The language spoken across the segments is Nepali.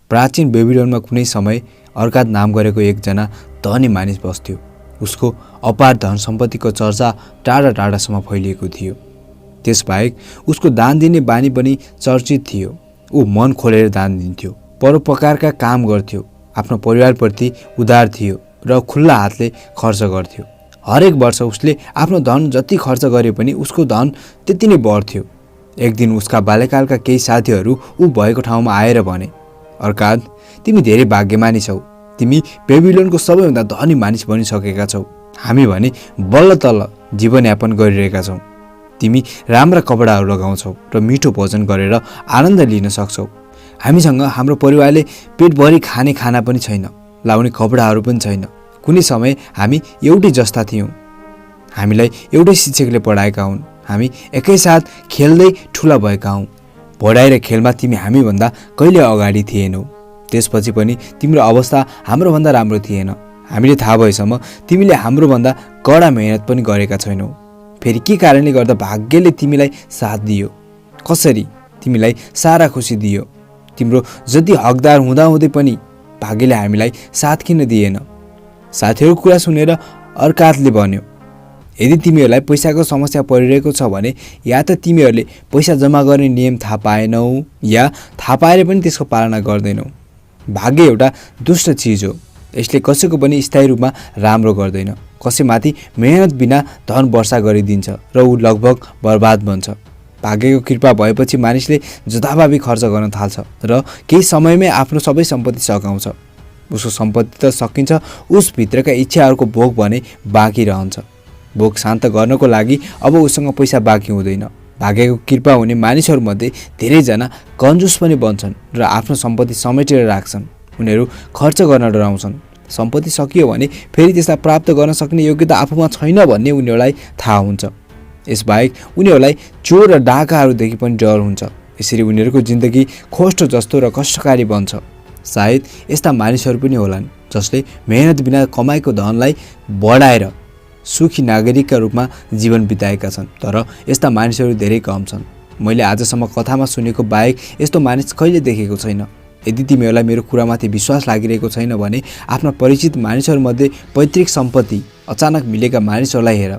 प्राचीन बेबिलोनमा कुनै समय अर्काद नाम गरेको एकजना धनी मानिस बस्थ्यो। उसको अपार धन सम्पत्तिको चर्चा टाढा टाढासम्म फैलिएको थियो। त्यसबाहेक उसको दान दिने बानी पनि चर्चित थियो। ऊ मन खोलेर दान दिन्थ्यो, परोपकारका काम गर्थ्यो, आफ्नो परिवारप्रति उदार थियो र खुल्ला हातले खर्च गर्थ्यो। हरेक वर्ष उसले आफ्नो धन जति खर्च गरे पनि उसको धन त्यति नै बढ्थ्यो। एक दिन उसका बाल्यकालका केही साथीहरू ऊ भएको ठाउँमा आएर भने, अर्काद, तिमी धेरै भाग्यमानी छौ। तिमी बेबिलोनको सबैभन्दा धनी मानिस बनिसकेका छौ। हामी भने बल्ल तल्ल जीवनयापन गरिरहेका छौँ। तिमी राम्रा कपडाहरू लगाउँछौ र मिठो भोजन गरेर आनन्द लिन सक्छौ। हामीसँग हाम्रो परिवारले पेटभरि खाने खाना पनि छैन, लाउने कपडाहरू पनि छैन। कुनै समय हामी एउटै जस्ता थियौँ। हामीलाई एउटै शिक्षकले पढाएका हुन्। हामी एकैसाथ खेल्दै ठुला भएका हौँ। पढाइ र खेलमा तिमी हामीभन्दा कहिले अगाडि थिएनौ। त्यसपछि पनि तिम्रो अवस्था हाम्रोभन्दा राम्रो थिएन। हामीले थाहा भएसम्म तिमीले हाम्रोभन्दा कडा मेहनत पनि गरेका छैनौ। फेरि के कारणले गर्दा भाग्यले तिमीलाई साथ दियो? कसरी तिमीलाई सारा खुसी दियो? तिम्रो जति हकदार हुँदाहुँदै पनि भाग्यले हामीलाई साथ किन दिएन? साथीहरूको कुरा सुनेर अर्कादले भन्यो, यदि तिमीहरूलाई पैसाको समस्या परिरहेको छ भने या त तिमीहरूले पैसा जम्मा गर्ने नियम थाहा पाएनौ या थाहा पाएर पनि त्यसको पालना गर्दैनौ। भाग्य एउटा दुष्ट चिज हो। यसले कसैको पनि स्थायी रूपमा राम्रो गर्दैन। कसैमाथि मेहनत बिना धन वर्षा गरिदिन्छ र ऊ लगभग बर्बाद बन्छ। भाग्यको कृपा भएपछि मानिसले जथाभावी खर्च गर्न थाल्छ र केही समयमै आफ्नो सबै सम्पत्ति सकाउँछ। उसको सम्पत्ति त सकिन्छ, उसभित्रका इच्छाहरूको भोग भने बाँकी रहन्छ। भोग शान्त गर्नको लागि अब उसँग पैसा बाँकी हुँदैन। भाग्यको कृपा हुने मानिसहरूमध्ये धेरैजना कन्जुस पनि बन्छन् र आफ्नो सम्पत्ति समेटेर राख्छन्। उनीहरू खर्च गर्न डराउँछन्। सम्पत्ति सकियो भने फेरि त्यसलाई प्राप्त गर्न सक्ने योग्यता आफूमा छैन भन्ने उनीहरूलाई थाहा हुन्छ। यसबाहेक उनीहरूलाई चोर र डाकाहरूदेखि पनि डर हुन्छ। यसरी उनीहरूको जिन्दगी खोष्ट जस्तो र कष्टकारी बन्छ। सायद यस्ता मानिसहरू पनि होलान् जसले मेहनत बिना कमाएको धनलाई बढाएर सुखी नागरिकका रूपमा जीवन बिताएका छन्। तर यस्ता मानिसहरू धेरै कम छन्। मैले आजसम्म कथामा सुनेको बाहेक यस्तो मानिस कहिले देखेको छैन। यदि तिमीहरूलाई मेरो कुरामाथि विश्वास लागिरहेको छैन भने आफ्ना परिचित मानिसहरूमध्ये पैतृक सम्पत्ति अचानक मिलेका मानिसहरूलाई हेर।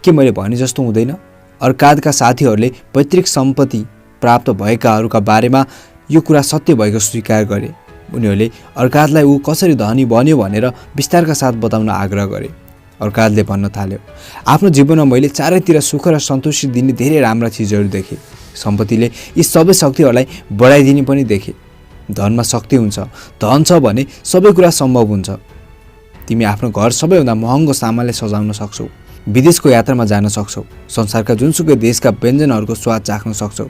के मैले भने जस्तो हुँदैन? अर्कादका साथीहरूले पैतृक सम्पत्ति प्राप्त भएकाहरूका बारेमा यो कुरा सत्य भएको स्वीकार गरे। उनीहरूले अर्कादलाई ऊ कसरी धनी बन्यो भनेर विस्तारका साथ बताउन आग्रह गरे। अर्कादले भन्न थाल्यो, आफ्नो जीवनमा मैले चारैतिर सुख र सन्तुष्टि दिने धेरै राम्रा चिजहरू देखेँ। सम्पत्तिले यी सबै शक्तिहरूलाई बढाइदिने पनि देखेँ। धनमा शक्ति हुन्छ। धन छ भने सबै कुरा सम्भव हुन्छ। तिमी आफ्नो घर सबैभन्दा महँगो सामानले सजाउन सक्छौ। विदेशको यात्रामा जान सक्छौ। संसारका जुनसुकै देशका व्यञ्जनहरूको स्वाद चाख्न सक्छौ।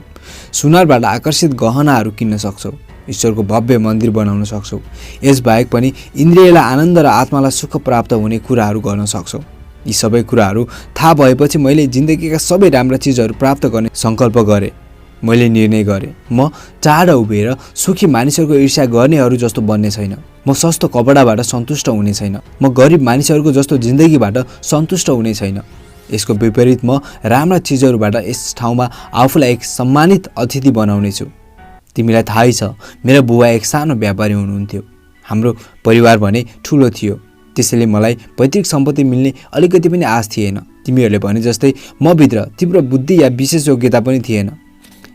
सुनारबाट आकर्षित गहनाहरू किन्न सक्छौ। ईश्वरको भव्य मन्दिर बनाउन सक्छौ। यसबाहेक पनि इन्द्रियलाई आनन्द र आत्मालाई सुख प्राप्त हुने कुराहरू गर्न सक्छौ। यी सबै कुराहरू थाहा भएपछि मैले जिन्दगीका सबै राम्रा चिजहरू प्राप्त गर्ने सङ्कल्प गरेँ। मैले निर्णय गरेँ, म टाढा उभिएर सुखी मानिसहरूको ईर्ष्या गर्नेहरू जस्तो बन्ने छैन। म सस्तो कपडाबाट सन्तुष्ट हुने छैन। म गरिब मानिसहरूको जस्तो जिन्दगीबाट सन्तुष्ट हुने छैन। यसको विपरीत म राम्रा चिजहरूबाट यस ठाउँमा आफूलाई एक सम्मानित अतिथि बनाउने छु। तिमीलाई थाहै छ, मेरो बुबा एक सानो व्यापारी हुनुहुन्थ्यो। हाम्रो परिवार भने ठुलो थियो। त्यसैले मलाई पैतृक सम्पत्ति मिल्ने अलिकति पनि आश थिएन। तिमीहरूले भने जस्तै म भित्र तीव्र बुद्धि या विशेष योग्यता पनि थिएन।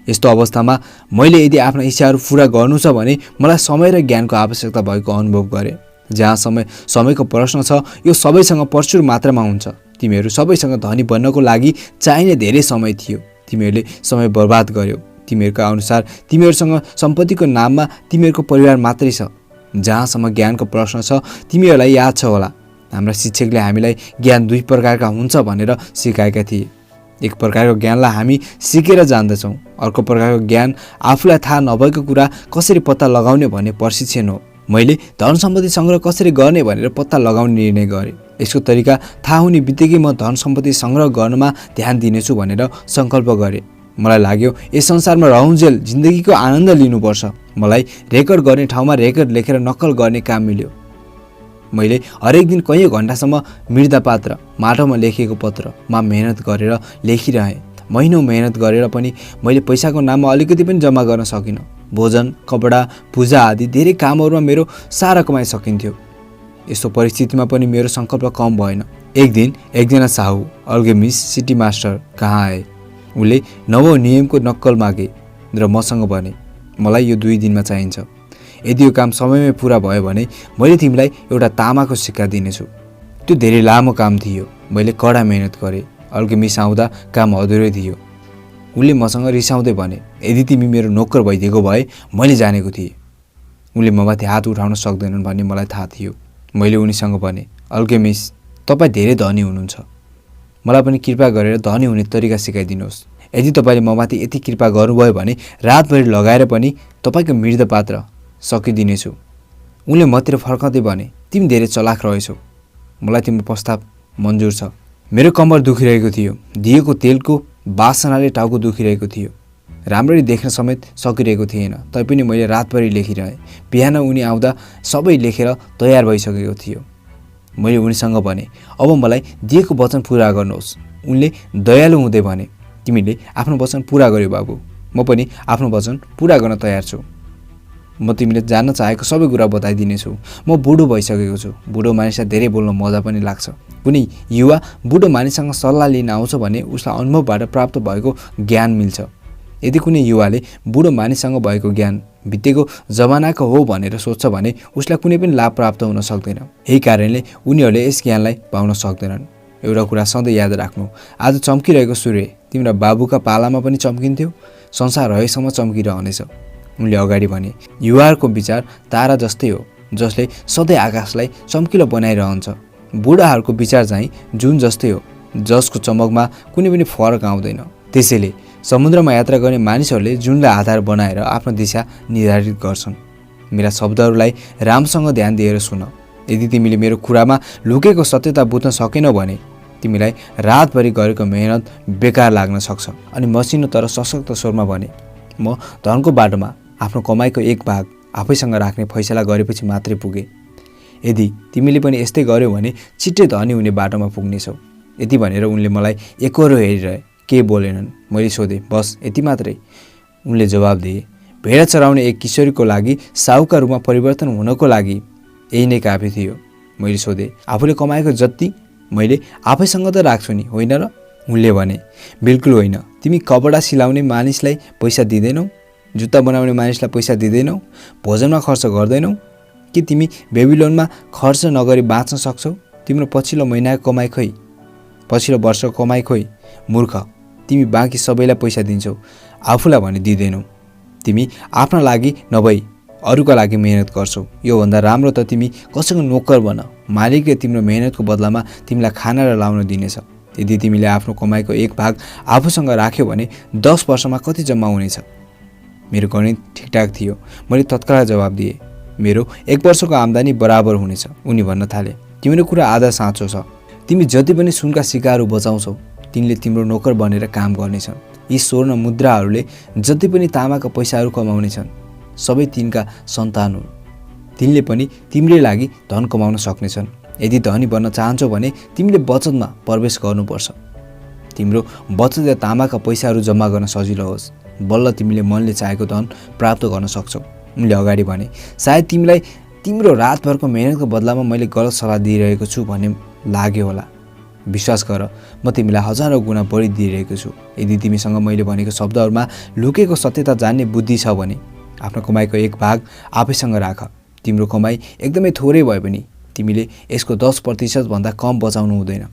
यस्तो अवस्थामा मैले यदि आफ्ना इच्छाहरू पुरा गर्नु छ भने मलाई समय र ज्ञानको आवश्यकता भएको अनुभव गरेँ। जहाँ समयको प्रश्न छ, यो सबैसँग प्रचुर मात्रामा हुन्छ। तिमीहरू सबैसँग धनी बन्नको लागि चाहिने धेरै समय थियो। तिमीहरूले समय बर्बाद गर्यौ। तिमीहरूका अनुसार तिमीहरूसँग सम्पत्तिको नाममा तिमीहरूको परिवार मात्रै छ। जहाँसम्म ज्ञानको प्रश्न छ, तिमीहरूलाई याद छ होला, हाम्रा शिक्षकले हामीलाई ज्ञान दुई प्रकारका हुन्छ भनेर सिकाएका थिए। एक प्रकारको ज्ञानलाई हामी सिकेर जान्दछौँ। अर्को प्रकारको ज्ञान आफूलाई थाहा नभएको कुरा कसरी पत्ता लगाउने भन्ने प्रशिक्षण हो। मैले धन सम्पत्ति सङ्ग्रह कसरी गर्ने भनेर पत्ता लगाउने निर्णय गरेँ। यसको तरिका थाहा हुने बित्तिकै म धन सम्पत्ति सङ्ग्रह गर्नमा ध्यान दिनेछु भनेर सङ्कल्प गरेँ। मलाई लाग्यो यस संसारमा रहउन्जेल जिन्दगीको आनन्द लिनुपर्छ। मलाई रेकर्ड गर्ने ठाउँमा रेकर्ड लेखेर नक्कल गर्ने काम मिल्यो। मैले हरेक दिन कैयौँ घन्टासम्म मृदापात्र माटोमा लेखिएको पत्रमा मेहनत गरेर लेखिरहेँ। महिनौँ मेहनत गरेर पनि मैले पैसाको नाममा अलिकति पनि जम्मा गर्न सकिनँ। भोजन, कपडा, पूजा आदि धेरै कामहरूमा मेरो सारा कमाइ सकिन्थ्यो। यस्तो परिस्थितिमा पनि मेरो सङ्कल्प कम भएन। एक दिन एकजना साहु अल्केमिस्ट सिटी मास्टर कहाँ आए। उनले नवौं नियमको नक्कल मागे र मसँग भने, मलाई यो 2 दिनमा चाहिन्छ। यदि यो काम समयमै पुरा भयो भने मैले तिमीलाई एउटा तामाको सिक्का दिनेछु। त्यो धेरै लामो काम थियो। मैले कडा मेहनत गरेँ। अल्केमिस्ट आउँदा काम अधुरै थियो। उनले मसँग रिसाउँदै भने, यदि तिमी मेरो नोकर भइदिएको भए मैले जानेको थिएँ। उनले ममाथि हात उठाउन सक्दैनन् भन्ने मलाई थाहा थियो। मैले उनीसँग भने, अल्केमिस्ट, तपाईँ धेरै धनी हुनुहुन्छ। मलाई पनि कृपा गरेर धनी हुने तरिका सिकाइदिनुहोस्। यदि तपाईँले ममाथि यति कृपा गर्नुभयो भने रातभरि लगाएर पनि तपाईँको मृतपात्र सकिदिनेछु। उनले मतिर फर्काउँदै भने, तिमी धेरै चलाख रहेछौ। मलाई तिम्रो प्रस्ताव मन्जुर छ। मेरो कम्मर दुखिरहेको थियो। दिएको तेलको वासनाले टाउको दुखिरहेको थियो। राम्ररी देख्न समेत सकिरहेको थिएन। तैपनि मैले रातभरि लेखिरहेँ। बिहान उनी आउँदा सबै लेखेर तयार भइसकेको थियो। मैले उनीसँग भने, अब मलाई दिएको वचन पुरा गर्नुहोस्। उनले दयालु हुँदै भने, तिमीले आफ्नो वचन पुरा गर्यो बाबु। म पनि आफ्नो वचन पुरा गर्न तयार छु। म तिमीले जान्न चाहेको सबै कुरा बताइदिनेछु। म बुढो भइसकेको छु। बुढो मानिसलाई धेरै बोल्न मजा पनि लाग्छ। कुनै युवा बुढो मानिससँग सल्लाह लिन आउँछ भने उसलाई अनुभवबाट प्राप्त भएको ज्ञान मिल्छ। यदि कुनै युवाले बुढो मानिससँग भएको ज्ञान बितेको जमानाको हो भनेर सोच्छ भने उसलाई कुनै पनि लाभ प्राप्त हुन सक्दैन। यही कारणले उनीहरूले यस ज्ञानलाई पाउन सक्दैनन्। एउटा कुरा सधैँ याद राख्नु, आज चम्किरहेको सूर्य तिम्रा बाबुका पालामा पनि चम्किन्थ्यो, संसार रहेसम्म चम्किरहनेछ। उनले अगाडि भने, युवाहरूको विचार तारा जस्तै हो जसले सधैँ आकाशलाई चम्किलो बनाइरहन्छ। बुढाहरूको विचार चाहिँ जुन जस्तै हो जसको चमकमा कुनै पनि फरक आउँदैन। त्यसैले समुद्रमा यात्रा गर्ने मानिसहरूले जुनलाई आधार बनाएर आफ्नो दिशा निर्धारित गर्छन्। मेरा शब्दहरूलाई राम्रोसँग ध्यान दिएर सुन। यदि तिमीले मेरो कुरामा लुकेको सत्यता बुझ्न सकेनौ भने तिमीलाई रातभरि गरेको मेहनत बेकार लाग्न सक्छ। अनि मसिनो तर सशक्त स्वरमा भने, म धनको बाटोमा आफ्नो कमाइको एक भाग आफैसँग राख्ने फैसला गरेपछि मात्रै पुगे। यदि तिमीले पनि यस्तै गर्यौ भने छिट्टै धनी हुने बाटोमा पुग्नेछौ। यति भनेर उनले मलाई एकरो हेरिरहे, के बोलेनन्। मैले सोधेँ, बस यति मात्रै? उनले जवाब दिए, भेडा चराउने एक किशोरीको लागि साहुका रूपमा परिवर्तन हुनको लागि यही नै काफी थियो। मैले सोधेँ, आफूले कमाएको जति मैले आफैसँग त राख्छु नि, होइन र? उनले भने, बिल्कुल होइन। तिमी कपडा सिलाउने मानिसलाई पैसा दिँदैनौ? जुत्ता बनाउने मानिसलाई पैसा दिँदैनौ? भोजनमा खर्च गर्दैनौ? कि तिमी बेबिलोनमा खर्च नगरी बाँच्न सक्छौ? तिम्रो पछिल्लो महिनाको कमाइ खोइ? पछिल्लो वर्षको कमाइ खोइ? मूर्ख, तिमी बाँकी सबैलाई पैसा दिन्छौ, आफूलाई भने दिँदैनौ। तिमी आफ्ना लागि नभई अरूका लागि मेहनत गर्छौ। योभन्दा राम्रो त तिमी कसैको नोकर बन। मालिकले तिम्रो मेहनतको बदलामा तिमीलाई खाना र लाउन दिनेछ। यदि तिमीले आफ्नो कमाइको एक भाग आफूसँग राख्यौ भने 10 वर्षमा कति जम्मा हुनेछ? मेरो गणित ठिकठाक थियो। मैले तत्काल जवाब दिएँ, मेरो 1 वर्षको आम्दानी बराबर हुनेछ। उनी भन्न थाले, तिम्रो कुरा आधा साँचो छ। तिमी जति पनि सुनका सिक्काहरू बचाउँछौ तिनले तिम्रो नोकर बनेर काम गर्नेछन्। यी स्वर्ण मुद्राहरूले जति पनि तामाका पैसाहरू कमाउनेछन् सबै तिनका सन्तान हुन्। तिनले पनि तिम्रै लागि धन कमाउन सक्नेछन्। यदि धनी बन्न चाहन्छौ भने तिमीले बचतमा प्रवेश गर्नुपर्छ। तिम्रो बचत या तामाका पैसाहरू जम्मा गर्न सजिलो होस्, बल्ल तिमीले मनले चाहेको धन प्राप्त गर्न सक्छौ। उनले अगाडि भने, सायद तिमीलाई तिम्रो रातभरको मेहनतको बदलामा मैले गलत सल्लाह दिइरहेको छु भन्ने लाग्यो होला। विश्वास गर, म तिमीलाई हजारौँ गुणा बढी दिइरहेको छु। यदि तिमीसँग मैले भनेको शब्दहरूमा लुकेको सत्यता जान्ने बुद्धि छ भने आफ्नो कमाइको एक भाग आफैसँग राख। तिम्रो कमाइ एकदमै थोरै भए पनि तिमीले यसको 10% भन्दा कम बचाउनु हुँदैन।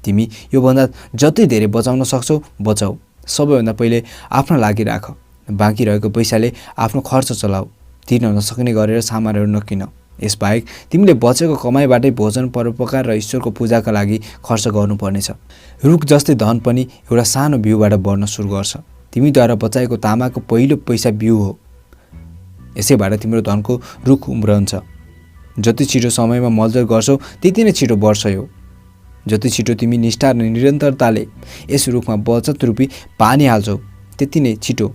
तिमी योभन्दा जति धेरै बचाउन सक्छौ बचाऊ। सबैभन्दा पहिले आफ्नो लागि राख। बाँकी रहेको पैसाले आफ्नो खर्च चलाऊ। तिर्न नसक्ने गरेर सामानहरू नकिन। यसबाहेक तिमीले बचेको कमाइबाटै भोजन, परोपकार र ईश्वरको पूजाका लागि खर्च गर्नुपर्नेछ। रुख जस्तै धन पनि एउटा सानो बिउबाट बढ्न सुरु गर्छ। तिमीद्वारा बचाएको तामाको पहिलो पैसा बिउ हो। यसैबाट तिम्रो धनको रुख उम्रन्छ। जति छिटो समयमा मलजल गर्छौ त्यति नै छिटो बढ्छ यो। जति छिटो तिमी निष्ठा र निरन्तरताले यस रुखमा बचत रूपी पानी हाल्छौ त्यति नै छिटो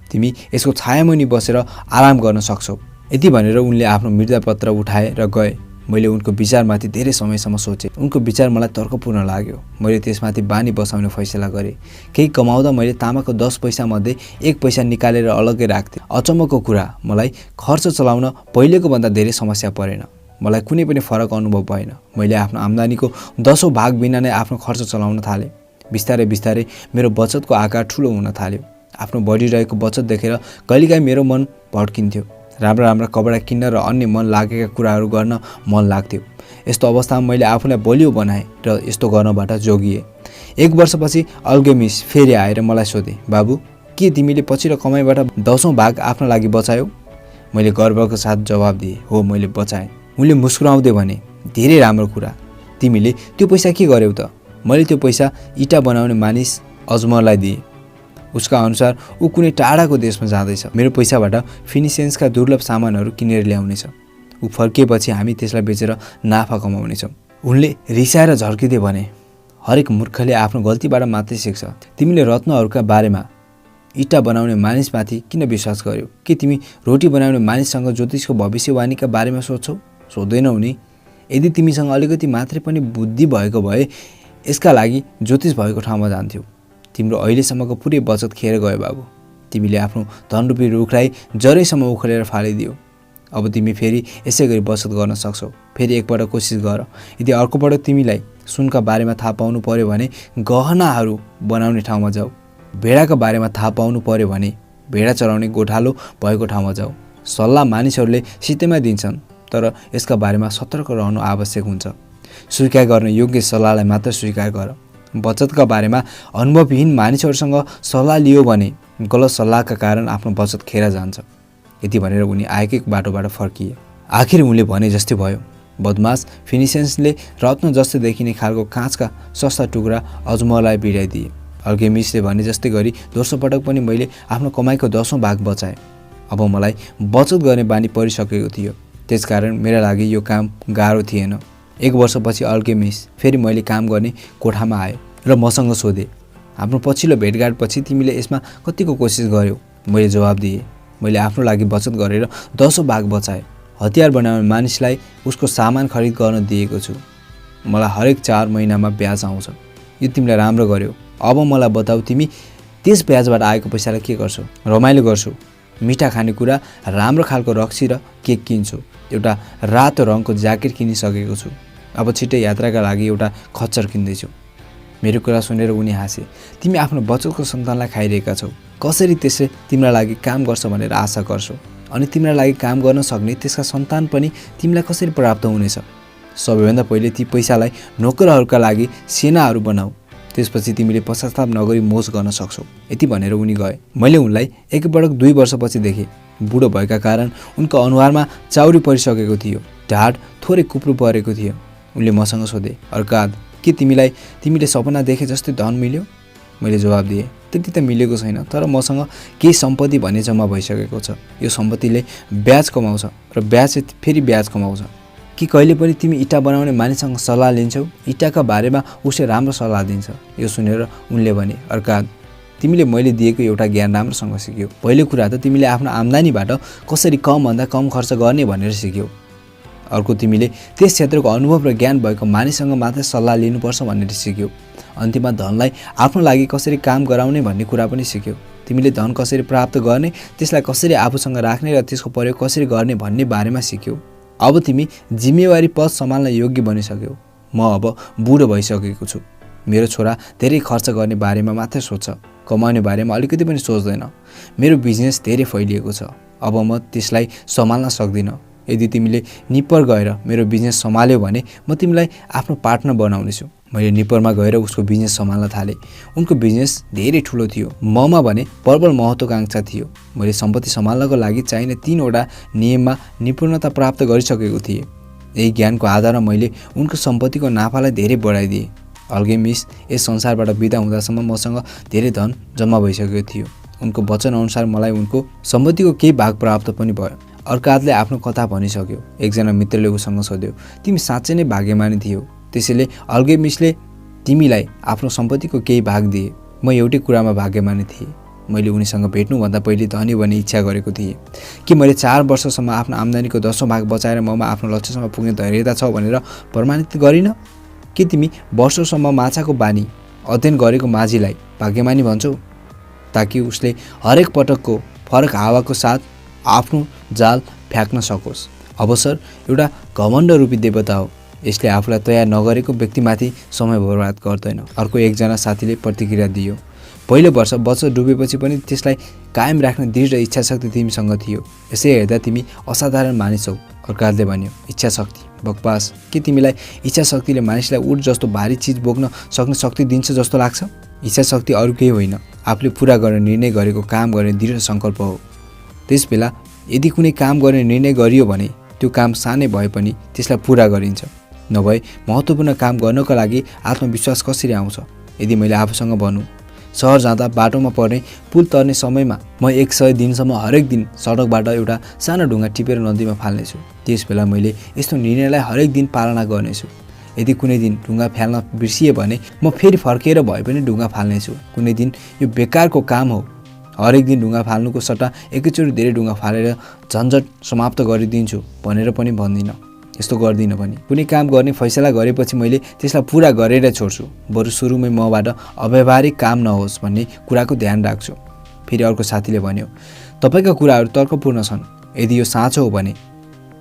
तिमी यसको छायामुनि बसेर आराम गर्न सक्छौ। यति भनेर उनले आफ्नो मृत्युपत्र उठाए र गए। मैले उनको विचारमाथि धेरै समयसम्म सोचेँ। उनको विचार मलाई तर्कपूर्ण लाग्यो। मैले त्यसमाथि बानी बसाउने फैसला गरेँ। केही कमाउँदा मैले तामाको 10 पैसा मध्ये 1 पैसा निकालेर अलग्गै राख्थेँ। अचम्मको कुरा, मलाई खर्च चलाउन पहिलेको भन्दा धेरै समस्या परेन। मलाई कुनै पनि फरक अनुभव भएन। मैले आफ्नो आम्दानीको 10औं भाग बिना नै आफ्नो खर्च चलाउन थालेँ। बिस्तारै बिस्तारै मेरो बचतको आकार ठुलो हुन थाल्यो। आफ्नो बढिरहेको बचत देखेर कहिलेकाहीँ मेरो मन भड्किन्थ्यो। राम्रा राम्रा कपडा किन्न र अन्य मन लागेका कुराहरू गर्न मन लाग्थ्यो। यस्तो अवस्थामा मैले आफूलाई बलियो बनाएँ र यस्तो गर्नबाट जोगिएँ। 1 वर्षपछि अल्केमिस्ट फेरि आएर मलाई सोधे, बाबु, के तिमीले पछिल्लो कमाइबाट 10औं भाग आफ्नो लागि बचायौ? मैले गर्वको साथ जवाब दिएँ, हो, मैले बचाएँ। उनले मुस्कुराउँदै भने, धेरै राम्रो कुरा। तिमीले त्यो पैसा के गर्यौ त? मैले त्यो पैसा इँटा बनाउने मानिस अजमरलाई दिएँ। उसका अनुसार ऊ कुनै टाढाको देशमा जाँदैछ। मेरो पैसाबाट फिनिसियन्सका दुर्लभ सामानहरू किनेर ल्याउनेछ। ऊ फर्किएपछि हामी त्यसलाई बेचेर नाफा कमाउनेछौँ। उनले रिसाएर झर्किँदै भने, हरेक मूर्खले आफ्नो गल्तीबाट मात्रै सिक्छ। तिमीले रत्नहरूका बारेमा इँटा बनाउने मानिसमाथि किन विश्वास गर्यौ? के तिमी रोटी बनाउने मानिससँग ज्योतिषको भविष्यवाणीका बारेमा सोध्छौ? सोध्दैनौ नि। यदि तिमीसँग अलिकति मात्रै पनि बुद्धि भएको भए यसका लागि ज्योतिष भएको ठाउँमा जान्थ्यौ। तिम्रो अहिलेसम्मको पुरै बचत खेर गयो बाबु। तिमीले आफ्नो धनरूपी रुखलाई जरैसम्म उखेलेर फालिदियौ। अब तिमी फेरि यसै गरी बचत गर्न सक्छौ। फेरि एकपल्ट कोसिस गर। यदि अर्कोपल्ट तिमीलाई सुनका बारेमा थाहा पाउनु पर्यो भने गहनाहरू बनाउने ठाउँमा जाऊ। भेडाका बारेमा थाहा पाउनु पर्यो भने भेडा चराउने गोठालो भएको ठाउँमा जाऊ। सल्लाह मानिसहरूले सित्तैमा दिन्छन्, तर यसका बारेमा सतर्क रहनु आवश्यक हुन्छ। स्वीकार गर्न योग्य सल्लाहलाई मात्र स्वीकार गर। बचतका बारेमा अनुभवहीन मानिसहरूसँग सल्लाह लियो भने गलत सल्लाहका कारण आफ्नो बचत खेर जान्छ। यति भनेर उनी आएकै बाटोबाट फर्किए। आखिर उनले भने जस्तै भयो। बदमास फिनिसियन्सले रत्न जस्तै देखिने खालको काँचका सस्ता टुक्रा अजमरलाई भिडाइदिए। अल्केमिस्टले भने जस्तै गरी दोस्रो पटक पनि मैले आफ्नो कमाइको 10औं भाग बचाएँ। अब मलाई बचत गर्ने बानी परिसकेको थियो। त्यसकारण मेरा लागि यो काम गाह्रो थिएन। 1 वर्षपछि अल्केमिस्ट फेरि मैले काम गर्ने कोठामा आयो र मसँग सोधे, हाम्रो पछिल्लो भेटघाटपछि तिमीले यसमा कतिको कोसिस गर्यौ? मैले जवाब दिएँ, मैले आफ्नो लागि बचत गरेर 10औं भाग बचाएँ। हतियार बनाउने मानिसलाई उसको सामान खरिद गर्न दिएको छु। मलाई हरेक 4 महिनामा ब्याज आउँछ। यो तिमीलाई राम्रो गर्यो। अब मलाई बताऊ, तिमी त्यस ब्याजबाट आएको पैसालाई के गर्छौ? रमाइलो गर्छौ। मिठा खानेकुरा, राम्रो खालको रक्सी र केक किन्छु। एउटा रातो रङको ज्याकेट किनिसकेको छु। अब छिट्टै यात्राका लागि एउटा खच्चर किन्दैछु। मेरो कुरा सुनेर उनी हाँसे। तिमी आफ्नो बचतको सन्तानलाई खाइरहेका छौ। कसरी त्यसले तिम्रा लागि काम गर्छ भनेर आशा गर्छौ? अनि तिम्रा लागि काम गर्न सक्ने त्यसका सन्तान पनि तिमीलाई कसरी प्राप्त हुनेछ? सबैभन्दा पहिले ती पैसालाई नोकरहरूका लागि सेनाहरू बनाऊ। त्यसपछि तिमीले पश्चाताप नगरी मोज गर्न सक्छौ। यति भनेर उनी गए। मैले उनलाई एकपटक 2 वर्षपछि देखेँ। बुढो भएका कारण उनको अनुहारमा चाउरी परिसकेको थियो। ढाड थोरै कुप्रो परेको थियो। उनले मसँग सोधे, अर्काद, के तिमीले सपना देखे जस्तै धन मिल्यो? मैले जवाब दिएँ, त्यति त मिलेको छैन, तर मसँग केही सम्पत्ति भन्ने जम्मा भइसकेको छ। यो सम्पत्तिले ब्याज कमाउँछ र ब्याज फेरि ब्याज कमाउँछ। कि कहिले पनि तिमी इँटा बनाउने मानिससँग सल्लाह लिन्छौ? इँटाका बारेमा उसले राम्रो सल्लाह दिन्छ। यो सुनेर उनले भने, अर्काद, तिमीले मैले दिएको एउटा ज्ञान राम्रोसँग सिक्यौ। पहिलो कुरा त तिमीले आफ्नो आम्दानीबाट कसरी कमभन्दा कम खर्च गर्ने भनेर सिक्यौ। अर्को, तिमीले त्यस क्षेत्रको अनुभव र ज्ञान भएको मानिससँग मात्रै सल्लाह लिनुपर्छ भनेर सिक्यौ। अन्तिममा धनलाई आफ्नो लागि कसरी काम गराउने भन्ने कुरा पनि सिक्यौ। तिमीले धन कसरी प्राप्त गर्ने, त्यसलाई कसरी आफूसँग राख्ने र त्यसको प्रयोग कसरी गर्ने भन्ने बारेमा सिक्यौ। अब तिमी जिम्मेवारी पद सम्हाल्न योग्य बनिसक्यौ। म अब बुढो भइसकेको छु। मेरो छोरा धेरै खर्च गर्ने बारेमा मात्रै सोच्छ, कमाउने बारेमा अलिकति पनि सोच्दैन। मेरो बिजनेस धेरै फैलिएको छ। अब म त्यसलाई सम्हाल्न सक्दिनँ। यदि तिमीले निप्पर गएर मेरो बिजनेस सम्हाल्यौ भने म तिमीलाई आफ्नो पार्टनर बनाउनेछु। मैले निप्परमा गएर उसको बिजनेस सम्हाल्न थालेँ। उनको बिजनेस धेरै ठुलो थियो। ममा भने प्रबल महत्त्वाकांक्षा थियो। मैले सम्पत्ति सम्हाल्नको लागि चाहिने 3वटा नियममा निपुणता प्राप्त गरिसकेको थिएँ। यही ज्ञानको आधारमा मैले उनको सम्पत्तिको नाफालाई धेरै बढाइदिएँ। अल्केमिस्ट यस संसारबाट बिदा हुँदासम्म मसँग धेरै धन जम्मा भइसकेको थियो। उनको वचन अनुसार मलाई उनको सम्पत्तिको केही भाग प्राप्त पनि भयो। अर्कादले आफ्नो कथा भनिसक्यो। एकजना मित्रले उसँग सोध्यो, तिमी साँच्चै नै भाग्यमानी थियौ। त्यसैले अल्केमिस्टले तिमीलाई आफ्नो सम्पत्तिको केही भाग दिए। म एउटै कुरामा भाग्यमानी थिएँ। मैले उनीसँग भेट्नुभन्दा पहिले धनी बन्ने इच्छा गरेको थिएँ कि मैले 4 वर्षसम्म आफ्नो आम्दानीको 10औं भाग बचाएर ममा आफ्नो लक्ष्यसम्म पुग्ने धैर्यता छ भनेर प्रमाणित गरिन। के तिमी वर्षौंसम्म माछाको बानी अध्ययन गरेको माझीलाई भाग्यमानी भन्छौ, ताकि उसले हरेक पटकको फरक हावाको साथ आफ्नो जाल फ्याँक्न सकोस्? अवसर एउटा घमण्ड रूपी देवता हो, यसले आफूलाई तयार नगरेको व्यक्तिमाथि समय बर्बाद गर्दैन। अर्को एकजना साथीले प्रतिक्रिया दियो, पहिलो वर्ष बचत डुबेपछि पनि त्यसलाई कायम राख्ने दृढ इच्छाशक्ति तिमीसँग थियो, यसै हेर्दा तिमी असाधारण मानिस हौ। अर्काले भन्यो, इच्छाशक्ति? बकवास। के तिमीलाई इच्छाशक्तिले मानिसलाई उठ जस्तो भारी चिज बोक्न सक्ने शक्ति दिन्छ जस्तो लाग्छ? इच्छाशक्ति अरू केही होइन, आफूले पुरा गर्ने निर्णय गरेको काम गर्ने दृढ सङ्कल्प हो। त्यसबेला यदि कुनै काम गर्ने निर्णय गरियो भने त्यो काम सानै भए पनि त्यसलाई पुरा गरिन्छ। नभए महत्त्वपूर्ण काम गर्नको लागि आत्मविश्वास कसरी आउँछ? यदि मैले आफूसँग भनौँ, सहर जाँदा बाटोमा पर्ने पुल तर्ने समयमा म 100 दिनसम्म हरेक दिन सडकबाट एउटा सानो ढुङ्गा टिपेर नदीमा फाल्नेछु, त्यसबेला मैले यस्तो निर्णयलाई हरेक दिन पालना गर्नेछु। यदि कुनै दिन ढुङ्गा फाल्न बिर्सिए भने म फेरि फर्केर भए पनि ढुङ्गा फाल्नेछु। कुनै दिन यो बेकारको काम हो, हरेक दिन ढुङ्गा फाल्नुको सट्टा एकैचोटि धेरै ढुङ्गा फालेर झन्झट समाप्त गरिदिन्छु भनेर पनि भन्दिनँ। यस्तो गर्दिनँ पनि। कुनै काम गर्ने फैसला गरेपछि मैले त्यसलाई पुरा गरेर छोड्छु, बरु सुरुमै मबाट अव्यावहारिक काम नहोस् भन्ने कुराको ध्यान राख्छु। फेरि अर्को साथीले भन्यो, तपाईँका कुराहरू तर्कपूर्ण छन्, यदि यो साँचो हो भने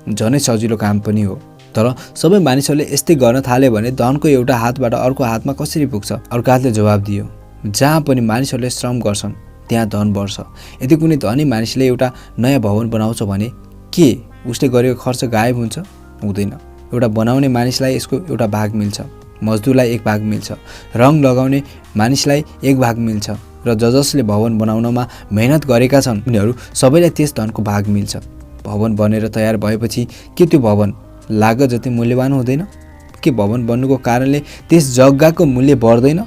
झनै सजिलो काम पनि हो। तर सबै मानिसहरूले यस्तै गर्न थाल्यो भने धनको एउटा हातबाट अर्को हातमा कसरी पुग्छ? अर्काले जवाब दियो, जहाँ पनि मानिसहरूले श्रम गर्छन् त्यहाँ धन बढ्छ। यदि कुनै धनी मानिसले एउटा नयाँ भवन बनाउँछ भने के उसले गरेको खर्च गायब हुन्छ? हुँदैन। एउटा बनाउने मानिसलाई यसको एउटा भाग मिल्छ, मजदुरलाई एक भाग मिल्छ, रङ लगाउने मानिसलाई एक भाग मिल्छ र जसले भवन बनाउनमा मेहनत गरेका छन् उनीहरू सबैलाई त्यस धनको भाग मिल्छ। भवन बनेर तयार भएपछि के त्यो भवन लागत जति मूल्यवान हुँदैन? के भवन बन्नुको कारणले त्यस जग्गाको मूल्य बढ्दैन?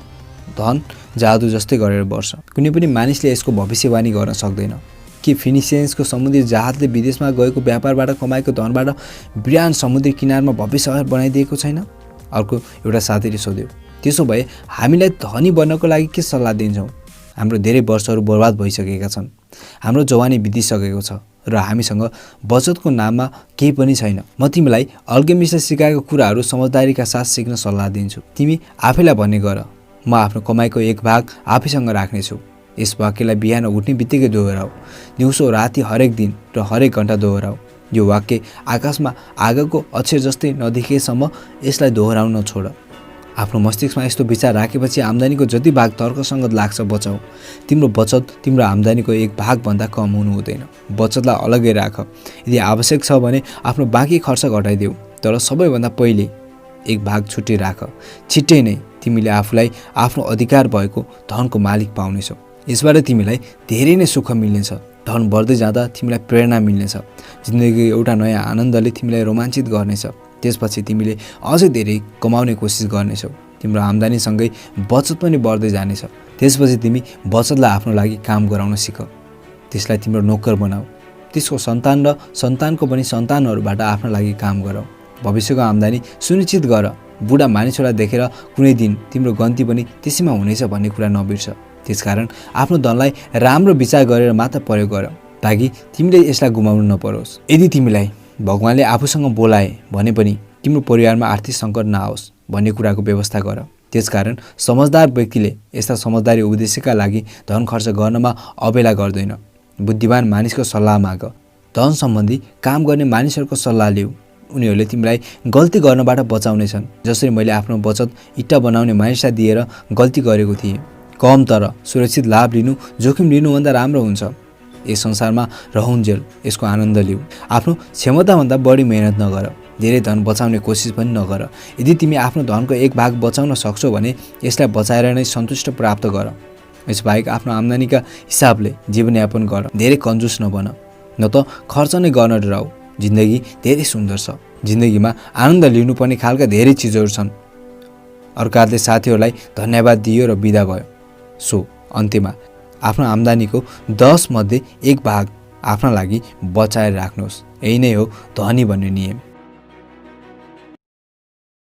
धन जादु जस्तै गरेर बढ्छ। कुनै पनि मानिसले यसको भविष्यवाणी गर्न सक्दैन। कि फिनिसियन्सको समुद्री जहाजले विदेशमा गएको व्यापारबाट कमाएको धनबाट बिरान समुद्री किनारमा भव्य सहर बनाइदिएको छैन? अर्को एउटा साथीले सोध्यो, त्यसो भए हामीलाई धनी बन्नको लागि के सल्लाह दिन्छौ? हाम्रो धेरै वर्षहरू बर्बाद भइसकेका छन्, हाम्रो जवानी बितिसकेको छ र हामीसँग बचतको नाममा केही पनि छैन। म तिमीलाई अल्केमिस्टले सिकाएको कुराहरू समझदारीका साथ सिक्न सल्लाह दिन्छु। तिमी आफैलाई भन्ने गर, म आफ्नो कमाइको एक भाग आफैसँग राख्नेछु। यस वाक्यलाई बिहान उठ्ने बित्तिकै दोहोऱ्याऊ, दिउँसो राति हरेक दिन र हरेक घन्टा दोहोऱ्याऊ। यो वाक्य आकाशमा आगोको अक्षर जस्तै नदेखिएसम्म यसलाई दोहोऱ्याउन नछोड। आफ्नो मस्तिष्कमा यस्तो विचार राखेपछि आम्दानीको जति भाग तर्कसङ्गत लाग्छ बचाऊ। तिम्रो बचत तिम्रो आम्दानीको एक भागभन्दा कम हुनु हुँदैन। बचतलाई अलग्गै राख। यदि आवश्यक छ भने आफ्नो बाँकी खर्च घटाइदेऊ, तर सबैभन्दा पहिले एक भाग छुट्टै राख। छिट्टै नै तिमीले आफूलाई आफ्नो अधिकार भएको धनको मालिक पाउनेछौ। यसबाट तिमीलाई धेरै नै सुख मिल्नेछ। धन बढ्दै जाँदा तिमीलाई प्रेरणा मिल्नेछ। जिन्दगीको एउटा नयाँ आनन्दले तिमीलाई रोमाञ्चित गर्नेछ। त्यसपछि तिमीले अझै धेरै कमाउने कोसिस गर्नेछौ। तिम्रो आम्दानीसँगै बचत पनि बढ्दै जानेछ। त्यसपछि तिमी बचतलाई आफ्नो लागि काम गराउन सिक। त्यसलाई तिम्रो नोकर बनाऊ। त्यसको सन्तान र सन्तानको पनि सन्तानहरूबाट आफ्नो लागि काम गराऊ। भविष्यको आम्दानी सुनिश्चित गर। बुढा मानिसहरूलाई देखेर कुनै दिन तिम्रो गन्ती पनि त्यसैमा हुनेछ भन्ने कुरा नबिर्स। त्यसकारण आफ्नो धनलाई राम्रो विचार गरेर मात्र प्रयोग गर, ताकि तिमीले यसलाई गुमाउनु नपरोस्। यदि तिमीलाई भगवानले आफूसँग बोलाए भने पनि तिम्रो परिवारमा आर्थिक सङ्कट नआओस् भन्ने कुराको व्यवस्था गर। त्यसकारण समझदार व्यक्तिले यस्ता समझदारी उद्देश्यका लागि धन खर्च गर्नमा अबेला गर्दैन। बुद्धिमान मानिसको सल्लाह माग। धन सम्बन्धी काम गर्ने मानिसहरूको सल्लाह लिऊ। उनीहरूले तिमीलाई गल्ती गर्नबाट बचाउनेछन्। जसरी मैले आफ्नो बचत इट्टा बनाउने मानिसलाई दिएर गल्ती गरेको थिएँ। कम तर सुरक्षित लाभ लिनु जोखिम लिनुभन्दा राम्रो हुन्छ। यस संसारमा रहउन्जेल यसको आनन्द लिऊ। आफ्नो क्षमताभन्दा बढी मेहनत नगर। धेरै धन बचाउने कोसिस पनि नगर। यदि तिमी आफ्नो धनको एक भाग बचाउन सक्छौ भने यसलाई बचाएर नै सन्तुष्ट प्राप्त गर। यसबाहेक आफ्नो आम्दानीका हिसाबले जीवनयापन गर। धेरै कन्जुस नबन, न त खर्च नै गर्न डराऊ। जिन्दगी धेरै सुन्दर छ। जिन्दगीमा आनन्द लिनुपर्ने खालका धेरै चिजहरू छन्। अर्काले साथीहरूलाई धन्यवाद दियो र बिदा भयो। सो अन्त्यमा आफ्नो आम्दानीको 10 मध्ये एक भाग आफ्ना लागि बचाएर राख्नुहोस्। यही नै हो धनी भन्ने नियम।